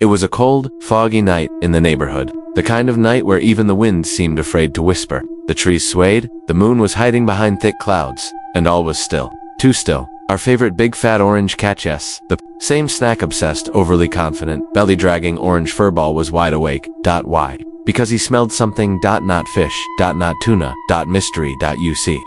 It was a cold, foggy night in the neighborhood. The kind of night where even the wind seemed afraid to whisper. The trees swayed, the moon was hiding behind thick clouds, and all was still. Too still. Our favorite big fat orange cat, yes, the same snack-obsessed, overly confident, belly-dragging orange furball was wide awake. Why? Because he smelled something. Not fish. Not tuna. Mystery. UC.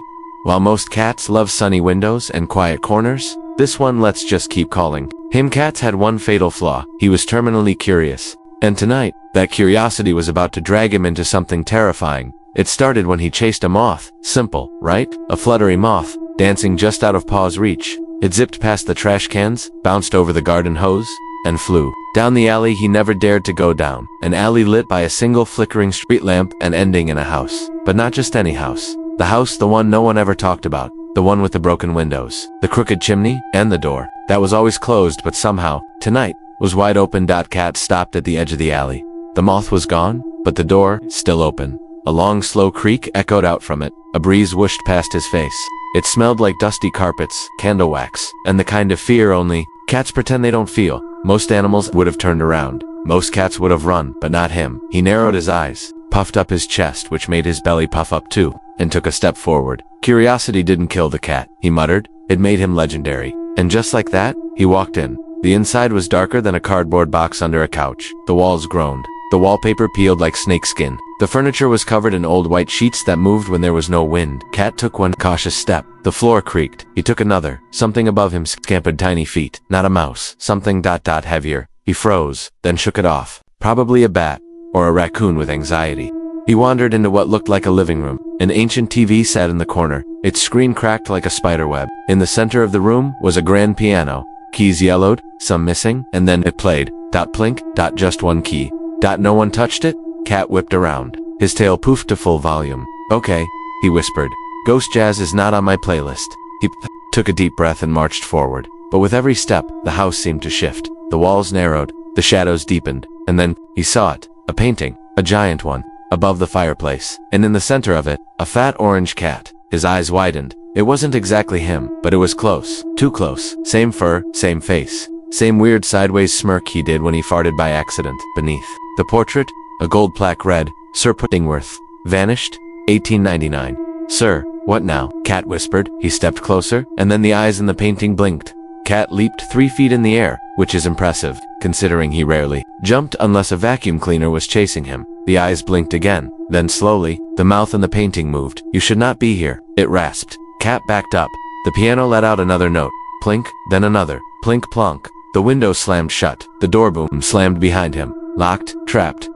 While most cats love sunny windows and quiet corners, this one, let's just keep calling him Cats, had one fatal flaw. He was terminally curious. And tonight, that curiosity was about to drag him into something terrifying. It started when he chased a moth. Simple, right? A fluttery moth, dancing just out of Paw's reach. It zipped past the trash cans, bounced over the garden hose, and flew down the alley he never dared to go down. An alley lit by a single flickering street lamp and ending in a house. But not just any house. The house, the one no one ever talked about. The one with the broken windows, the crooked chimney, and the door that was always closed but somehow, tonight, was wide open. Cat stopped at the edge of the alley. The moth was gone, but the door, still open. A long, slow creak echoed out from it. A breeze whooshed past his face. It smelled like dusty carpets, candle wax, and the kind of fear only cats pretend they don't feel. Most animals would have turned around. Most cats would have run, but not him. He narrowed his eyes, puffed up his chest, which made his belly puff up too, and took a step forward. Curiosity didn't kill the cat, he muttered. It made him legendary. And just like that, he walked in. The inside was darker than a cardboard box under a couch. The walls groaned. The wallpaper peeled like snakeskin. The furniture was covered in old white sheets that moved when there was no wind. Cat took one cautious step. The floor creaked. He took another. Something above him scampered tiny feet. Not a mouse. Something heavier. He froze, then shook it off. Probably a bat, or a raccoon with anxiety. He wandered into what looked like a living room. An ancient TV sat in the corner. Its screen cracked like a spiderweb. In the center of the room was a grand piano. Keys yellowed, some missing, and then it played. Plink. Just one key. No one touched it? Cat whipped around. His tail poofed to full volume. Okay, he whispered. Ghost jazz is not on my playlist. He took a deep breath and marched forward. But with every step, the house seemed to shift. The walls narrowed, the shadows deepened, and then, he saw it. A painting. A giant one. Above the fireplace. And in the center of it, a fat orange cat. His eyes widened. It wasn't exactly him, but it was close. Too close. Same fur, same face. Same weird sideways smirk he did when he farted by accident. Beneath the portrait, a gold plaque read, Sir Puddingworth. Vanished, 1899. Sir, what now? Cat whispered. He stepped closer, and then the eyes in the painting blinked. Cat leaped 3 feet in the air, which is impressive, considering he rarely jumped unless a vacuum cleaner was chasing him. The eyes blinked again. Then slowly, the mouth in the painting moved. You should not be here, it rasped. Cat backed up. The piano let out another note. Plink, then another. Plink plonk. The window slammed shut. The door boom slammed behind him. Locked, trapped.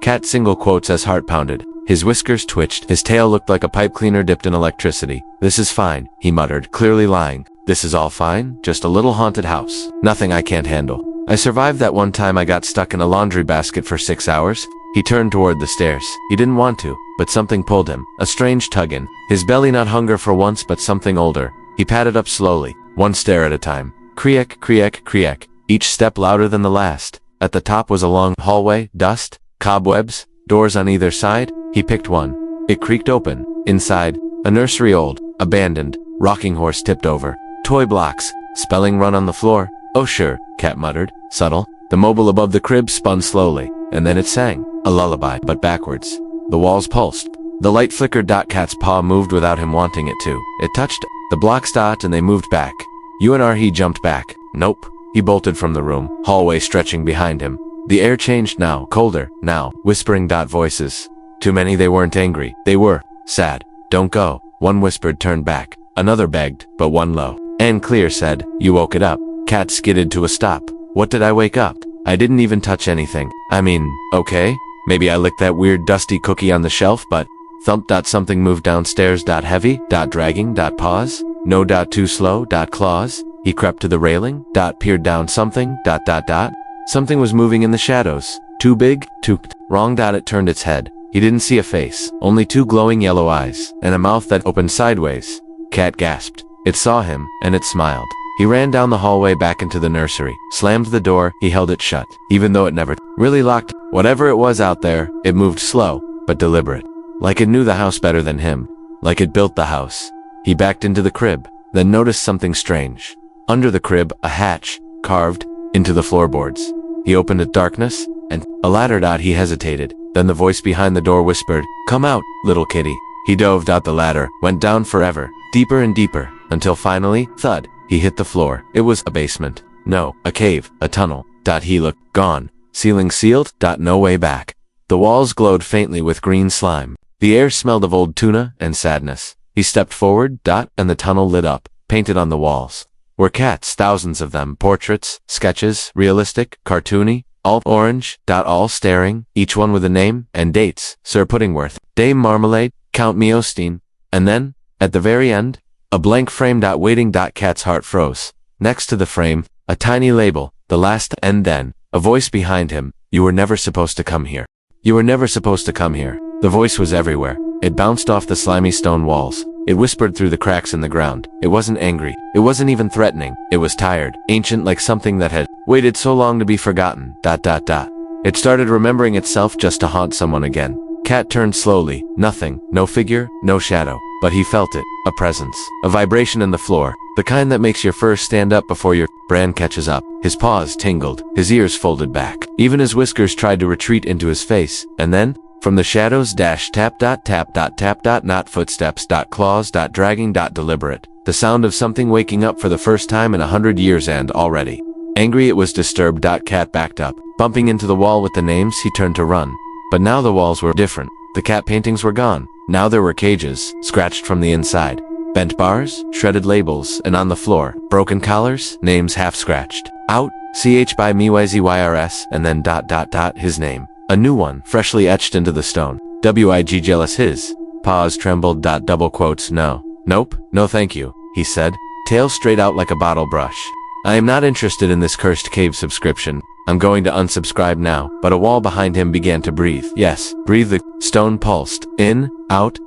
Cat single quotes as heart pounded. His whiskers twitched. His tail looked like a pipe cleaner dipped in electricity. This is fine, he muttered, clearly lying. This is all fine, just a little haunted house. Nothing I can't handle. I survived that one time I got stuck in a laundry basket for 6 hours. He turned toward the stairs. He didn't want to, but something pulled him. A strange tugging. His belly not hunger for once, but something older. He padded up slowly, one stair at a time. Creak. Each step louder than the last. At the top was a long hallway, dust, cobwebs, doors on either side. He picked one. It creaked open. Inside, a nursery, old, abandoned, rocking horse tipped over. Toy blocks, spelling run on the floor. Oh sure, Cat muttered, subtle. The mobile above the crib spun slowly, and then it sang. A lullaby, but backwards. The walls pulsed. The light flickered. Cat's paw moved without him wanting it to. It touched the blocks. And they moved back. He jumped back. Nope. He bolted from the room, hallway stretching behind him. The air changed now, colder, now, whispering. Voices. Too many. They weren't angry. They were sad. Don't go. One whispered, turned back. Another begged, but one low and clear said, you woke it up. Cat skidded to a stop. What did I wake up? I didn't even touch anything. I mean, okay. Maybe I licked that weird dusty cookie on the shelf, but thump. Something moved downstairs. Heavy. Dragging. Pause. No. Too slow. Claws. He crept to the railing. Peered down. Something. Something was moving in the shadows. Too big. Too wrong. It turned its head. He didn't see a face, only 2 glowing yellow eyes, and a mouth that opened sideways. Cat gasped. It saw him, and it smiled. He ran down the hallway back into the nursery, slammed the door. He held it shut, even though it never really locked. Whatever it was out there, it moved slow, but deliberate. Like it knew the house better than him. Like it built the house. He backed into the crib, then noticed something strange. Under the crib, a hatch, carved into the floorboards. He opened it darkness, and a ladder. He hesitated. Then the voice behind the door whispered, "Come out, little kitty." He dove out the ladder, went down forever, deeper and deeper, until finally, thud, he hit the floor. It was a basement. No, a cave, a tunnel. He looked, gone. Ceiling sealed. No way back. The walls glowed faintly with green slime. The air smelled of old tuna and sadness. He stepped forward, and the tunnel lit up, painted on the walls. Were cats, thousands of them, portraits, sketches, realistic, cartoony, all orange, all staring, each one with a name and dates. Sir Puddingworth, Dame Marmalade, Count Meostein. And then, at the very end, a blank frame. Waiting. Cat's heart froze. Next to the frame, a tiny label, the last, and then, a voice behind him, "You were never supposed to come here. You were never supposed to come here." The voice was everywhere. It bounced off the slimy stone walls. It whispered through the cracks in the ground. It wasn't angry. It wasn't even threatening. It was tired, ancient, like something that had waited so long to be forgotten. It started remembering itself just to haunt someone again. Cat turned slowly. Nothing. No figure, no shadow. But he felt it. A presence. A vibration in the floor. The kind that makes your fur stand up before your brain catches up. His paws tingled. His ears folded back. Even his whiskers tried to retreat into his face. And then, from the shadows, tap. Not footsteps. Claws. Dragging. Deliberate. The sound of something waking up for the first time in 100 years, and already angry. It was disturbed. Cat backed up. Bumping into the wall with the names, he turned to run. But now the walls were different. The cat paintings were gone. Now there were cages, scratched from the inside. Bent bars, shredded labels, and on the floor, broken collars, names half scratched. Out, CH by MYZYRS, and then his name. A new one, freshly etched into the stone. WIG jealous his. Paws trembled. Double quotes. No. Nope, no thank you, he said, tail straight out like a bottle brush. I am not interested in this cursed cave subscription. I'm going to unsubscribe now. But a wall behind him began to breathe. Yes, breathe. The stone pulsed. In, out,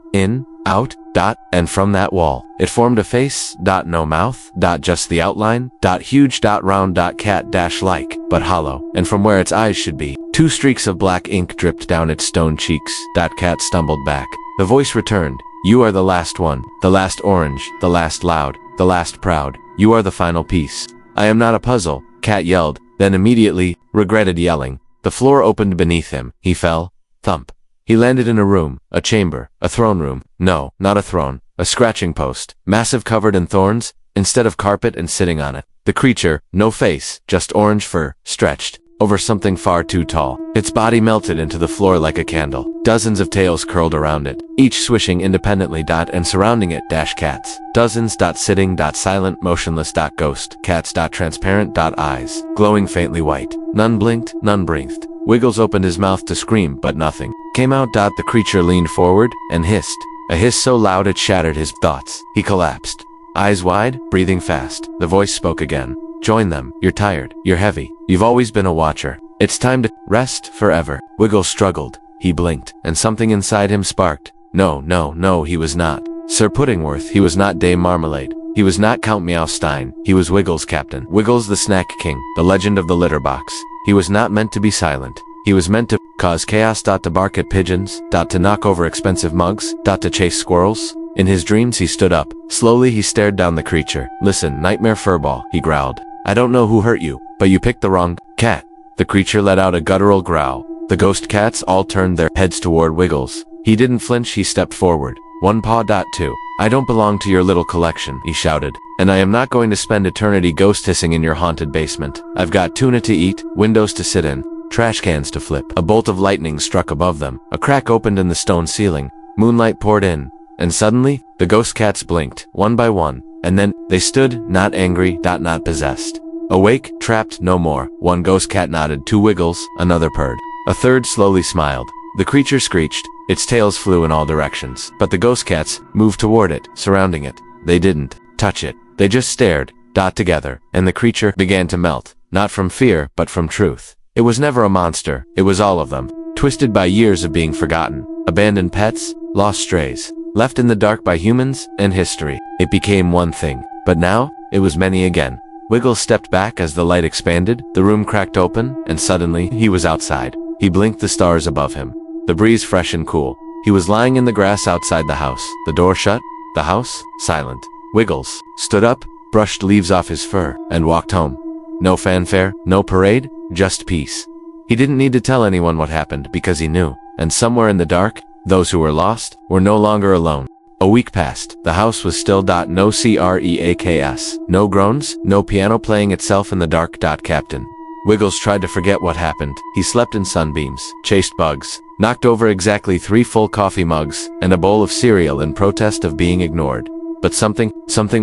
and from that wall, it formed a face. No mouth. Just the outline. Huge. Round. Cat like, but hollow. And from where its eyes should be, 2 streaks of black ink dripped down its stone cheeks. Cat stumbled back. The voice returned. You are the last one. The last orange. The last loud. The last proud. You are the final piece. I am not a puzzle, Cat yelled, then immediately regretted yelling. The floor opened beneath him. He fell. Thump. He landed in a room, a chamber, a throne room. No, not a throne. A scratching post, massive, covered in thorns, instead of carpet, and sitting on it. The creature, no face, just orange fur, stretched over something far too tall. Its body melted into the floor like a candle. Dozens of tails curled around it, each swishing independently. And surrounding it, cats. Dozens. Sitting. Silent, motionless. Ghost. Cats. Transparent. Eyes, glowing faintly white. None blinked, none breathed. Wiggles opened his mouth to scream, but nothing came out. The creature leaned forward and hissed. A hiss so loud it shattered his thoughts. He collapsed. Eyes wide, breathing fast. The voice spoke again. Join them. You're tired. You're heavy. You've always been a watcher. It's time to rest forever. Wiggles struggled. He blinked, and something inside him sparked. No, he was not Sir Puddingworth. He was not Dame Marmalade. He was not Count Meowstein. He was Wiggles, Captain. Wiggles the Snack King, the legend of the litter box. He was not meant to be silent. He was meant to cause chaos. To bark at pigeons. To knock over expensive mugs. To chase squirrels. In his dreams he stood up. Slowly he stared down the creature. Listen, nightmare furball, he growled. I don't know who hurt you, but you picked the wrong cat. The creature let out a guttural growl. The ghost cats all turned their heads toward Wiggles. He didn't flinch. He stepped forward. One paw. Two. I don't belong to your little collection, he shouted. And I am not going to spend eternity ghost hissing in your haunted basement. I've got tuna to eat, windows to sit in, trash cans to flip. A bolt of lightning struck above them. A crack opened in the stone ceiling. Moonlight poured in. And suddenly, the ghost cats blinked, one by one. And then, they stood, not angry, not possessed. Awake, trapped, no more. One ghost cat nodded. 2 Wiggles, another purred. A third slowly smiled. The creature screeched. Its tails flew in all directions. But the ghost cats moved toward it, surrounding it. They didn't touch it. They just stared, together. And the creature began to melt. Not from fear, but from truth. It was never a monster. It was all of them. Twisted by years of being forgotten. Abandoned pets, lost strays. Left in the dark by humans and history. It became one thing. But now, it was many again. Wiggles stepped back as the light expanded. The room cracked open, and suddenly, he was outside. He blinked. The stars above him. The breeze fresh and cool. He was lying in the grass outside the house. The door shut. The house, silent. Wiggles stood up, brushed leaves off his fur, and walked home. No fanfare, no parade, just peace. He didn't need to tell anyone what happened because he knew, and somewhere in the dark, those who were lost were no longer alone. A week passed. The house was still. No creaks. No groans, no piano playing itself in the dark. Captain Wiggles tried to forget what happened. He slept in sunbeams, chased bugs, knocked over exactly 3 full coffee mugs, and a bowl of cereal in protest of being ignored. But something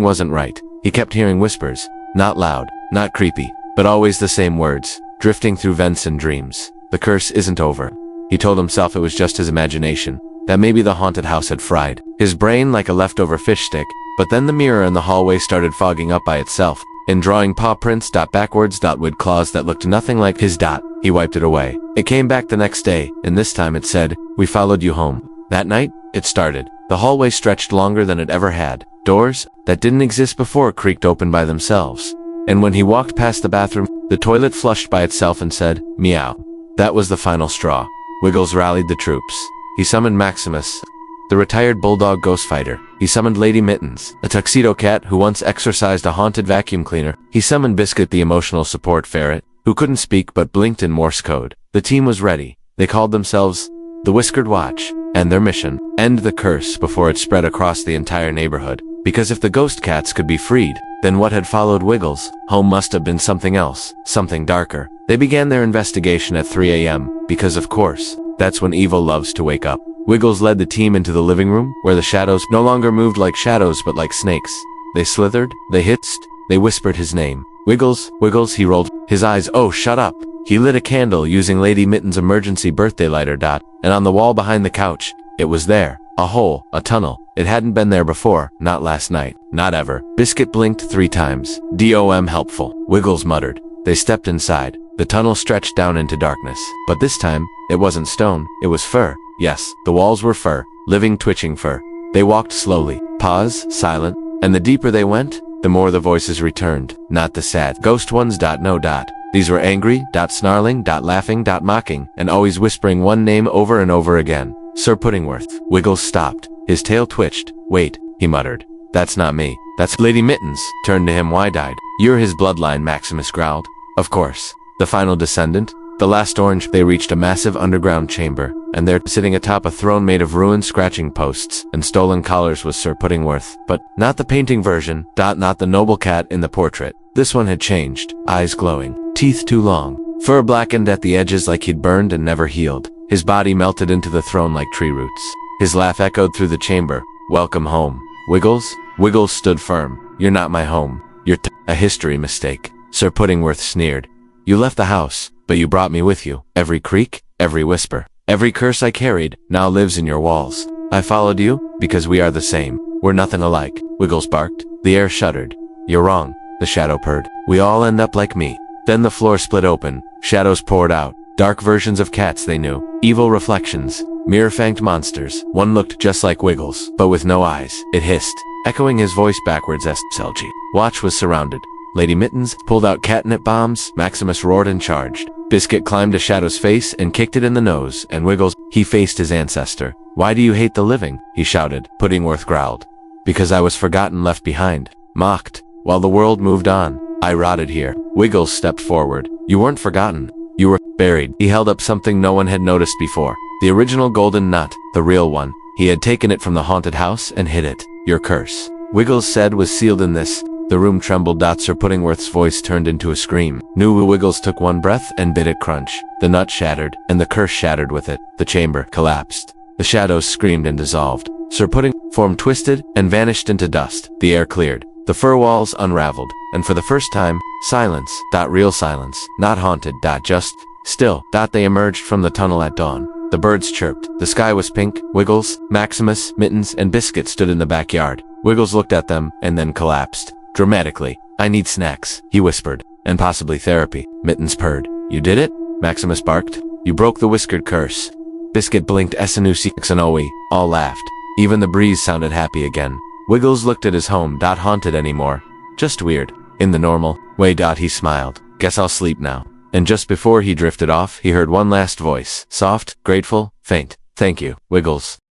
wasn't right. He kept hearing whispers, not loud, not creepy, but always the same words, drifting through vents and dreams. The curse isn't over. He told himself it was just his imagination, that maybe the haunted house had fried his brain like a leftover fish stick. But then the mirror in the hallway started fogging up by itself, and drawing paw prints. Backwards. With claws that looked nothing like his. He wiped it away. It came back the next day, and this time it said, "We followed you home." That night, it started. The hallway stretched longer than it ever had. Doors that didn't exist before creaked open by themselves. And when he walked past the bathroom, the toilet flushed by itself and said, "Meow." That was the final straw. Wiggles rallied the troops. He summoned Maximus, the retired bulldog ghost fighter. He summoned Lady Mittens, a tuxedo cat who once exorcised a haunted vacuum cleaner. He summoned Biscuit, the emotional support ferret, who couldn't speak but blinked in Morse code. The team was ready. They called themselves the Whiskered Watch, and their mission, end the curse before it spread across the entire neighborhood. Because if the ghost cats could be freed, then what had followed Wiggles home must have been something else, something darker. They began their investigation at 3 a.m., because of course, that's when evil loves to wake up. Wiggles led the team into the living room, where the shadows no longer moved like shadows but like snakes. They slithered, they hissed, they whispered his name. Wiggles, Wiggles, he rolled his eyes. Oh, shut up. He lit a candle using Lady Mitten's emergency birthday lighter. And on the wall behind the couch, it was there. A hole, a tunnel. It hadn't been there before, not last night, not ever. Biscuit blinked 3 times. DOM helpful, Wiggles muttered. They stepped inside. The tunnel stretched down into darkness. But this time, it wasn't stone, it was fur. Yes, the walls were fur, living, twitching fur. They walked slowly, pause, silent, and the deeper they went, the more the voices returned, not the sad ghost ones. No. These were angry, snarling, laughing, mocking, and always whispering one name over and over again. Sir Puddingworth. Wiggles stopped. His tail twitched. Wait, he muttered. That's not me. That's Lady Mittens. Turned to him wide-eyed. You're his bloodline, Maximus growled. Of course. The final descendant. The last orange. They reached a massive underground chamber, and there, sitting atop a throne made of ruined scratching posts and stolen collars, was Sir Puddingworth. But not the painting version. Not the noble cat in the portrait. This one had changed. Eyes glowing. Teeth too long. Fur blackened at the edges like he'd burned and never healed. His body melted into the throne like tree roots. His laugh echoed through the chamber. Welcome home, Wiggles. Wiggles stood firm. You're not my home. You're a history mistake. Sir Puddingworth sneered. You left the house, but you brought me with you. Every creak, every whisper, every curse I carried now lives in your walls. I followed you because we are the same. We're nothing alike. Wiggles barked. The air shuddered. You're wrong, the shadow purred. We all end up like me. Then the floor split open. Shadows poured out. Dark versions of cats they knew. Evil reflections. Mirror-fanged monsters. One looked just like Wiggles, but with no eyes. It hissed, echoing his voice backwards as Selgie. Watch was surrounded. Lady Mittens pulled out catnip bombs. Maximus roared and charged. Biscuit climbed to Shadow's face and kicked it in the nose, and Wiggles, he faced his ancestor. Why do you hate the living? He shouted. Puddingworth growled. Because I was forgotten, left behind. Mocked. While the world moved on, I rotted here. Wiggles stepped forward. You weren't forgotten. You were buried. He held up something no one had noticed before. The original golden nut, the real one. He had taken it from the haunted house and hid it. Your curse, Wiggles said, was sealed in this. The room trembled. Sir Puddingworth's voice turned into a scream. Wiggles took one breath and bit it crunch. The nut shattered, and the curse shattered with it. The chamber collapsed. The shadows screamed and dissolved. Sir Pudding form twisted and vanished into dust. The air cleared. The fur walls unraveled, and for the first time, silence. Real silence. Not haunted. Just still. They emerged from the tunnel at dawn. The birds chirped. The sky was pink. Wiggles, Maximus, Mittens, and Biscuit stood in the backyard. Wiggles looked at them and then collapsed. Dramatically. I need snacks, he whispered. And possibly therapy. Mittens purred. You did it? Maximus barked. You broke the Whiskered curse. Biscuit blinked. Esanusi Xanoe. All laughed. Even the breeze sounded happy again. Wiggles looked at his home. Haunted anymore. Just weird. In the normal way. He smiled. Guess I'll sleep now. And just before he drifted off, he heard one last voice. Soft, grateful, faint. Thank you, Wiggles.